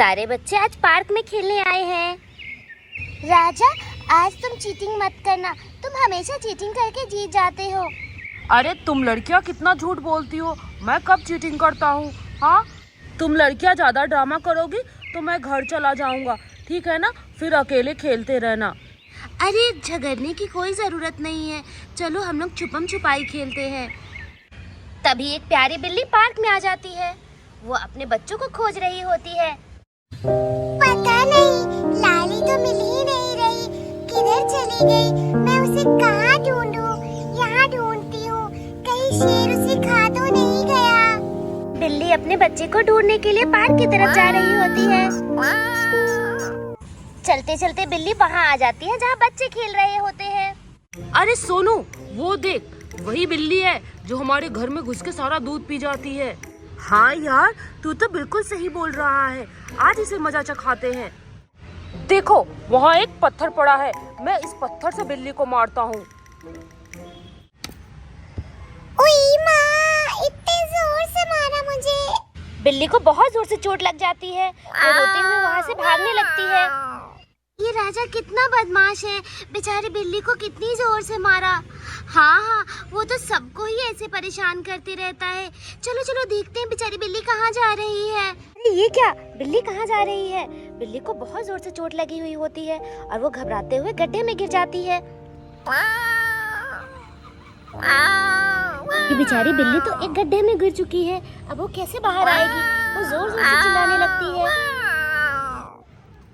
सारे बच्चे आज पार्क में खेलने आए हैं। राजा, आज तुम चीटिंग मत करना, तुम हमेशा चीटिंग करके जीत जाते हो। अरे तुम लड़कियां कितना झूठ बोलती हो, मैं कब चीटिंग करता हूँ? हाँ, तुम लड़कियां ज़्यादा ड्रामा करोगी तो मैं घर चला जाऊँगा, ठीक है ना? फिर अकेले खेलते रहना। अरे झगड़ने की कोई ज़रूरत नहीं है, चलो हम लोग छुपम छुपाई खेलते हैं। तभी एक प्यारी बिल्ली पार्क में आ जाती है। वो अपने बच्चों को खोज रही होती है। पता नहीं, लाली तो मिल ही नहीं रही, किधर चली गई? मैं उसे कहाँ ढूंढूं? यहाँ ढूंढती हूँ, कहीं शेर उसे खा तो नहीं गया। बिल्ली अपने बच्चे को ढूंढने के लिए पार्क की तरफ जा रही होती है। चलते चलते बिल्ली वहाँ आ जाती है जहाँ बच्चे खेल रहे होते हैं। अरे सोनू, वो देख, वही बिल्ली है जो हमारे घर में घुस के सारा दूध पी जाती है। हाँ यार, तू तो बिल्कुल सही बोल रहा है, आज इसे मजा चखाते हैं। देखो, वहाँ एक पत्थर पड़ा है, मैं इस पत्थर से बिल्ली को मारता हूँ। उई माँ, इतने जोर से मारा मुझे। बिल्ली को बहुत जोर से चोट लग जाती है, वो रोते हुए वहाँ से भागने लगती है। ये राजा कितना बदमाश है, बेचारी बिल्ली को कितनी जोर से मारा। हाँ, वो तो सबको ही ऐसे परेशान करते रहता है। चलो चलो देखते हैं बेचारी बिल्ली कहाँ जा रही है। अरे ये क्या, बिल्ली कहाँ जा रही है? बिल्ली को बहुत जोर से चोट लगी हुई होती है और वो घबराते हुए गड्ढे में गिर जाती है। ये बेचारी बिल्ली तो एक गड्ढे में गिर चुकी है, अब वो कैसे बाहर आएगी? वो जोर जोर से चिल्लाने लगती है।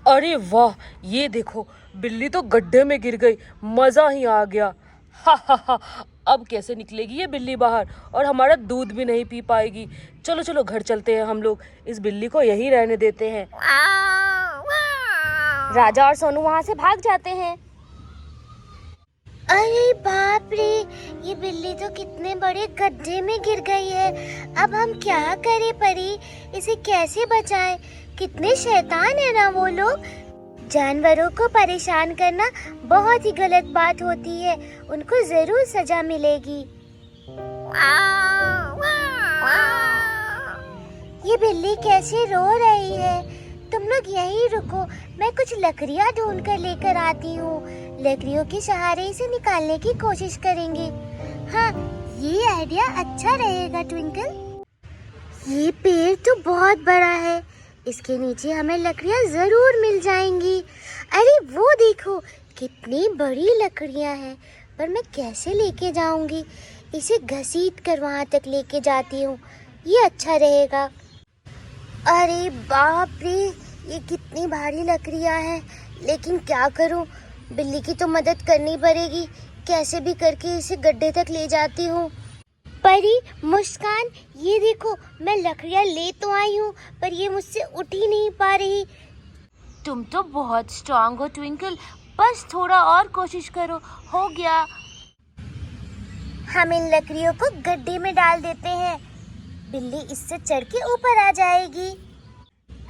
अरे वाह, ये देखो, बिल्ली तो गड्ढे में गिर गई, मजा ही आ गया। हा, अब कैसे निकलेगी ये बिल्ली बाहर और हमारा दूध भी नहीं पी पाएगी। चलो चलो घर चलते हैं, हम लोग इस बिल्ली को यहीं रहने देते हैं। राजा और सोनू वहाँ से भाग जाते हैं। अरे बाप रे, ये बिल्ली तो कितने बड़े गड्ढे में गिर गई है। अब हम क्या करें परी, इसे कैसे बचाएं? कितने शैतान है ना वो लोग। जानवरों को परेशान करना बहुत ही गलत बात होती है, उनको जरूर सजा मिलेगी। ये बिल्ली कैसे रो रही है? तुम लोग यहीं रुको, मैं कुछ लकड़ियाँ ढूंढ कर लेकर आती हूँ। लकड़ियों के सहारे इसे निकालने की कोशिश करेंगे। हाँ, ये आइडिया अच्छा रहेगा ट्विंकल। ये पेड़ तो बहुत बड़ा है, इसके नीचे हमें लकड़ियाँ जरूर मिल जाएंगी। अरे वो देखो, कितनी बड़ी लकड़ियाँ हैं, पर मैं कैसे लेके जाऊंगी? इसे घसीट कर वहाँ तक लेके जाती हूँ, ये अच्छा रहेगा। अरे बाप रे, ये कितनी भारी लकड़ियाँ हैं, लेकिन क्या करूँ? बिल्ली की तो मदद करनी पड़ेगी, कैसे भी करके इसे गड्ढे तक ले जाती हूँ। परी, मुस्कान, ये देखो, मैं लकड़ियाँ ले तो आई हूँ, पर ये मुझसे उठ ही नहीं पा रही। तुम तो बहुत स्ट्रांग हो ट्विंकल, बस थोड़ा और कोशिश करो, हो गया। हम इन लकड़ियों को गड्ढे में डाल देते हैं, बिल्ली इससे चढ़ के ऊपर आ जाएगी।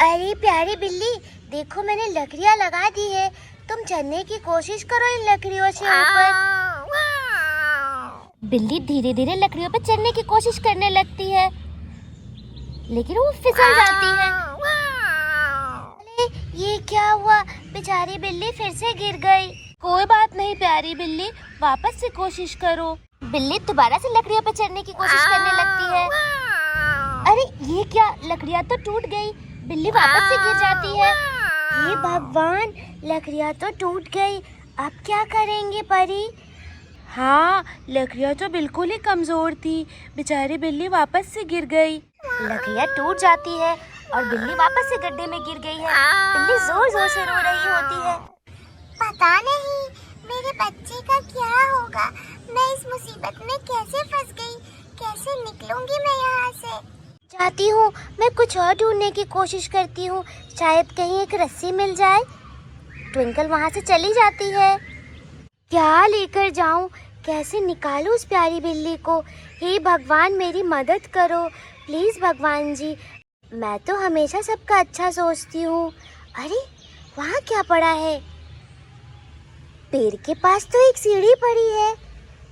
अरे प्यारी बिल्ली, देखो मैंने लकड़ियाँ लगा दी है, तुम चढ़ने की कोशिश करो इन लकड़ियों से ऊपर। बिल्ली धीरे धीरे लकड़ियों पर चढ़ने की कोशिश करने लगती है, लेकिन वो फिसल जाती है। अरे ये क्या हुआ, बेचारी बिल्ली फिर से गिर गई। कोई बात नहीं प्यारी बिल्ली, वापस से कोशिश करो। बिल्ली दोबारा से लकड़ियों पर चढ़ने की कोशिश करने लगती है। अरे ये क्या, लकड़ियाँ तो टूट गई, बिल्ली वापस से गिर जाती है। ये भगवान, लकड़ियाँ तो टूट गई, अब क्या करेंगे परी? हाँ, लकड़ियाँ तो बिल्कुल ही कमजोर थी, बेचारी बिल्ली वापस से गिर गई। लकड़ियाँ टूट जाती है और बिल्ली वापस से गड्ढे में गिर गई है। बिल्ली जोर जोर से रो रही होती है। पता नहीं मेरे बच्चे का क्या होगा, मैं इस मुसीबत में कैसे फंस गई, कैसे निकलूंगी मैं यहाँ से? जाती हूँ, मैं कुछ और ढूंढने की कोशिश करती हूँ, शायद कहीं एक रस्सी मिल जाए। ट्विंकल वहाँ से चली जाती है। क्या लेकर जाऊँ, कैसे निकालूं उस प्यारी बिल्ली को? हे भगवान, मेरी मदद करो प्लीज़ भगवान जी, मैं तो हमेशा सबका अच्छा सोचती हूँ। अरे वहाँ क्या पड़ा है? पेड़ के पास तो एक सीढ़ी पड़ी है।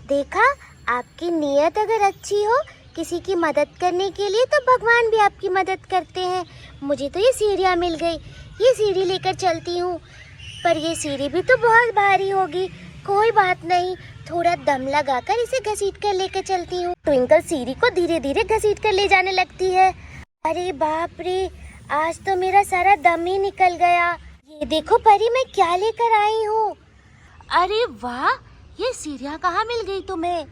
देखा, आपकी नीयत अगर अच्छी हो किसी की मदद करने के लिए तो भगवान भी आपकी मदद करते हैं। मुझे तो ये सीढ़ियाँ मिल गई, ये सीढ़ी लेकर चलती हूँ, पर ये सीढ़ी भी तो बहुत भारी होगी। कोई बात नहीं, थोड़ा दम लगाकर इसे घसीट कर लेकर चलती हूँ। ट्विंकल सीढ़ी को धीरे धीरे घसीट कर ले जाने लगती है। अरे बाप रे, आज तो मेरा सारा दम ही निकल गया। ये देखो परी, मैं क्या लेकर आई हूँ। अरे वाह, ये सीढ़ियाँ कहाँ मिल गई तुम्हें?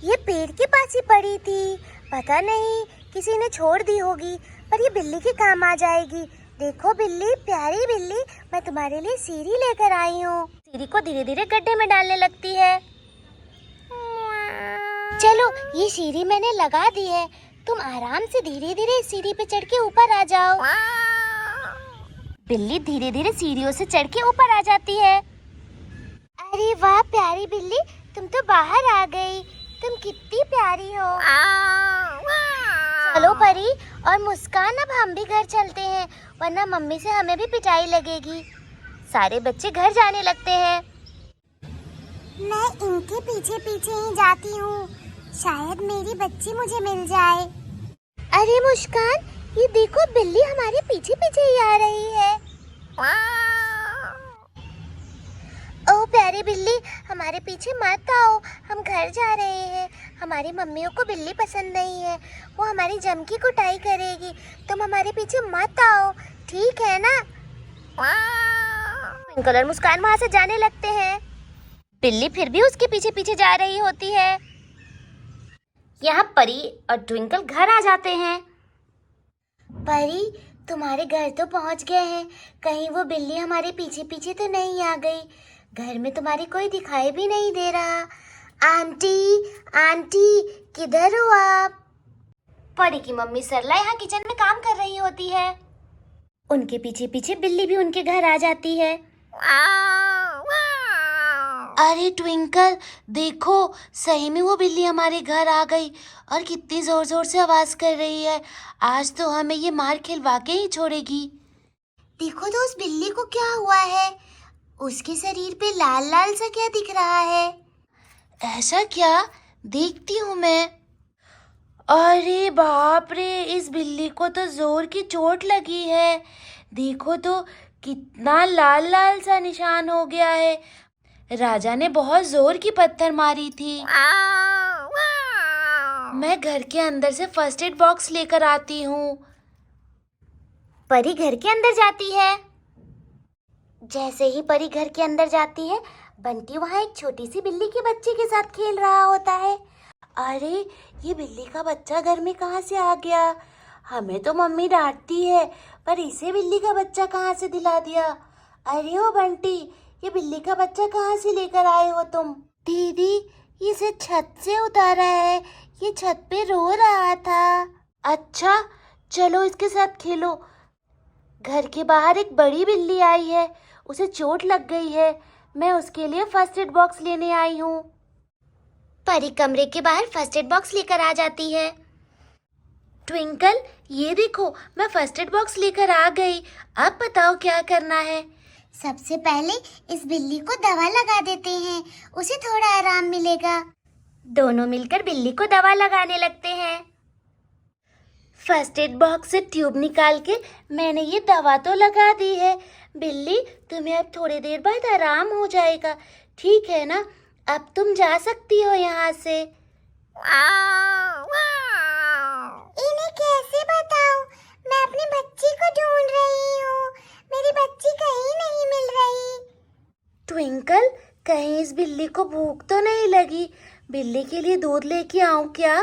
ये पेड़ के पास ही पड़ी थी, पता नहीं किसी ने छोड़ दी होगी, पर ये बिल्ली के काम आ जाएगी। देखो बिल्ली, प्यारी बिल्ली, मैं तुम्हारे लिए सीढ़ी लेकर आई हूँ। सीढ़ी को धीरे धीरे गड्ढे में डालने लगती है। चलो, ये सीढ़ी मैंने लगा दी है, तुम आराम से धीरे धीरे इस सीढ़ी पे चढ़ के ऊपर आ जाओ। बिल्ली धीरे धीरे सीढ़ियों से चढ़ के ऊपर आ जाती है। अरे वाह प्यारी बिल्ली, तुम तो बाहर आ गई, तुम कितनी प्यारी हो। चलो परी और मुस्कान, अब हम भी घर चलते हैं, वरना मम्मी से हमें भी पिटाई लगेगी। सारे बच्चे घर जाने लगते हैं। मैं इनके पीछे पीछे ही जाती हूँ, शायद मेरी बच्ची मुझे मिल जाए। अरे मुस्कान, ये देखो बिल्ली हमारे पीछे पीछे ही आ रही है। ओ प्यारी बिल्ली, हमारे पीछे मत आओ, हम घर जा रहे हैं। हमारी मम्मियों को बिल्ली पसंद नहीं है, वो हमारी जम की कुटाई करेगी। तुम हमारे पीछे मत आओ, ठीक है ना? ट्विंकल और मुस्कान वहाँ से जाने लगते हैं। बिल्ली फिर भी उसके पीछे पीछे जा रही होती है। यहाँ परी और ट्विंकल घर आ जाते हैं। परी, तुम्हारे घर तो पहुँच गए हैं, कहीं वो बिल्ली हमारे पीछे पीछे तो नहीं आ गई? घर में तुम्हारी कोई दिखाई भी नहीं दे रहा। आंटी, आंटी, किधर हो आप? परी की मम्मी सरला यहाँ किचन में काम कर रही होती है। उनके पीछे पीछे बिल्ली भी उनके घर आ जाती है। अरे ट्विंकल, देखो सही में वो बिल्ली हमारे घर आ गई और कितनी जोर जोर से आवाज कर रही है। आज तो हमें ये मार खिलवा के ही छोड़ेगी। देखो तो उस बिल्ली को क्या हुआ है, उसके शरीर पे लाल लाल सा क्या दिख रहा है? ऐसा क्या? देखती हूँ मैं। अरे बाप रे, इस बिल्ली को तो जोर की चोट लगी है। देखो तो कितना लाल लाल सा निशान हो गया है। राजा ने बहुत जोर की पत्थर मारी थी। मैं घर के अंदर से फर्स्ट एड बॉक्स लेकर आती हूँ। परी घर के अंदर जाती है। जैसे ही परी घर के अंदर जाती है, बंटी वहाँ एक छोटी सी बिल्ली के बच्चे के साथ खेल रहा होता है। अरे ये बिल्ली का बच्चा घर में कहाँ से आ गया? हमें तो मम्मी डांटती है, पर इसे बिल्ली का बच्चा कहाँ से दिला दिया? अरे ओ बंटी, ये बिल्ली का बच्चा कहाँ से लेकर आए हो तुम? दीदी, इसे छत से उतारा है, ये छत पे रो रहा था। अच्छा, चलो इसके साथ खेलो। घर के बाहर एक बड़ी बिल्ली आई है, उसे चोट लग गई है। मैं उसके लिए फर्स्ट एड बॉक्स लेने आई हूँ। परी कमरे के बाहर फर्स्ट एड बॉक्स लेकर आ जाती है। ट्विंकल, ये देखो मैं फर्स्ट एड बॉक्स लेकर आ गई। अब बताओ क्या करना है? सबसे पहले इस बिल्ली को दवा लगा देते हैं, उसे थोड़ा आराम मिलेगा। दोनों मिलकर बिल्ली को दवा लगाने लगते हैं। फर्स्ट एड बॉक्स से ट्यूब निकाल के मैंने ये दवा तो लगा दी है। बिल्ली, तुम्हें अब थोड़ी देर बाद आराम हो जाएगा, ठीक है ना? अब तुम जा सकती हो यहाँ से। इन्हें कैसे बताऊं? मैं अपनी बच्ची को ढूंढ रही हूँ, मेरी बच्ची कहीं नहीं मिल रही। ट्विंकल, कहीं इस बिल्ली को भूख तो नहीं लगी? बिल्ली के लिए दूध लेके आऊं क्या?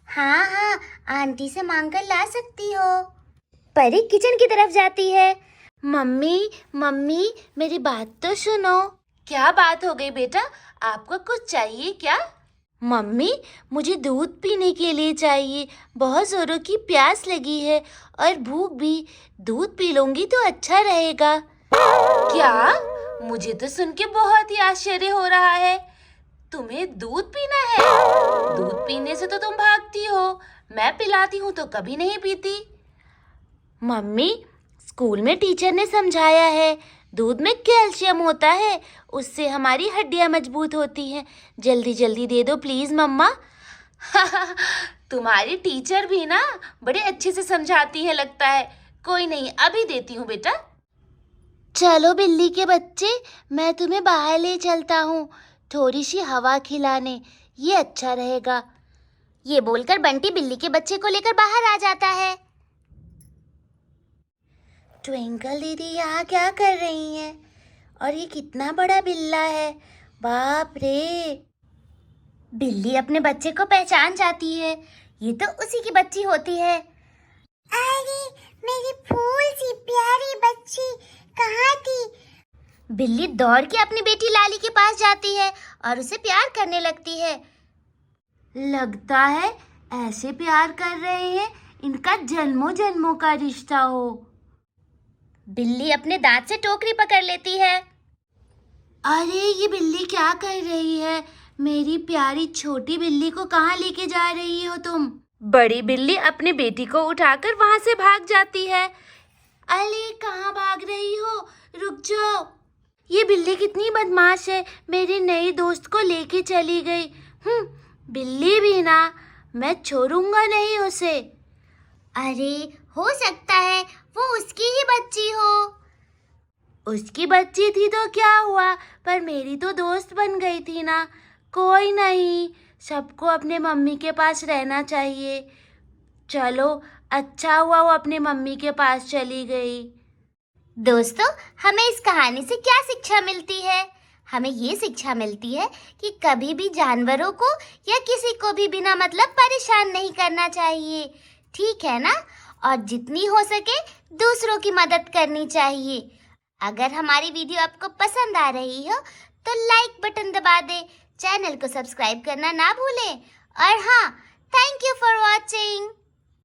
हाँ हाँ, आंटी से मांग कर ला सकती हो। परी किचन की तरफ जाती है। मम्मी, मम्मी, मेरी बात तो सुनो। क्या बात हो गई बेटा? आपको कुछ चाहिए क्या? मम्मी, मुझे दूध पीने के लिए चाहिए। बहुत जोरों की प्यास लगी है और भूख भी। दूध पी लूंगी तो अच्छा रहेगा। क्या? मुझे तो सुन के बहुत ही आश्चर्य हो रहा है। तुम्हें दूध पीना है? दूध पीने से तो तुम भागती हो, मैं पिलाती हूँ तो कभी नहीं पीती। मम्मी, स्कूल में टीचर ने समझाया है, दूध में कैल्शियम होता है, उससे हमारी हड्डियाँ मजबूत होती हैं। जल्दी जल्दी दे दो प्लीज़ मम्मा। तुम्हारी टीचर भी ना बड़े अच्छे से समझाती है लगता है। कोई नहीं, अभी देती हूँ बेटा। चलो बिल्ली के बच्चे, मैं तुम्हें बाहर ले चलता हूँ, थोड़ी सी हवा खिलाने, ये अच्छा रहेगा। ये बोलकर बंटी बिल्ली के बच्चे को लेकर बाहर आ जाता है। ट्विंकल दीदी यहाँ क्या कर रही हैं? और ये कितना बड़ा बिल्ला है, बाप रे। बिल्ली अपने बच्चे को पहचान जाती है, ये तो उसी की बच्ची होती है। अरे मेरी फूल सी प्यारी बच्ची कहाँ थी? बिल्ली दौड़ के अपनी बेटी लाली के पास जाती है और उसे प्यार करने लगती है। लगता है ऐसे प्यार कर रहे हैं इनका जन्मों जन्मों का रिश्ता हो। बिल्ली अपने दांत से टोकरी पकड़ लेती है। अरे ये बिल्ली क्या कर रही है? मेरी प्यारी छोटी बिल्ली को कहाँ लेके जा रही हो तुम? बड़ी बिल्ली अपनी बेटी को उठाकर वहां से भाग जाती है। अरे कहाँ भाग रही हो? रुक जाओ। ये बिल्ली कितनी बदमाश है, मेरी नई दोस्त को लेके चली गई। बिल्ली भी ना, मैं छोड़ूंगा नहीं उसे। अरे हो सकता है वो उसकी ही बच्ची हो। उसकी बच्ची थी तो क्या हुआ, पर मेरी तो दोस्त बन गई थी ना। कोई नहीं, सबको अपने मम्मी के पास रहना चाहिए। चलो, अच्छा हुआ वो अपनी मम्मी के पास चली गई। दोस्तों, हमें इस कहानी से क्या शिक्षा मिलती है? हमें ये शिक्षा मिलती है कि कभी भी जानवरों को या किसी को भी बिना मतलब परेशान नहीं करना चाहिए, ठीक है ना? और जितनी हो सके दूसरों की मदद करनी चाहिए। अगर हमारी वीडियो आपको पसंद आ रही हो तो लाइक बटन दबा दें, चैनल को सब्सक्राइब करना ना भूलें। और हाँ, थैंक यू फॉर वॉचिंग।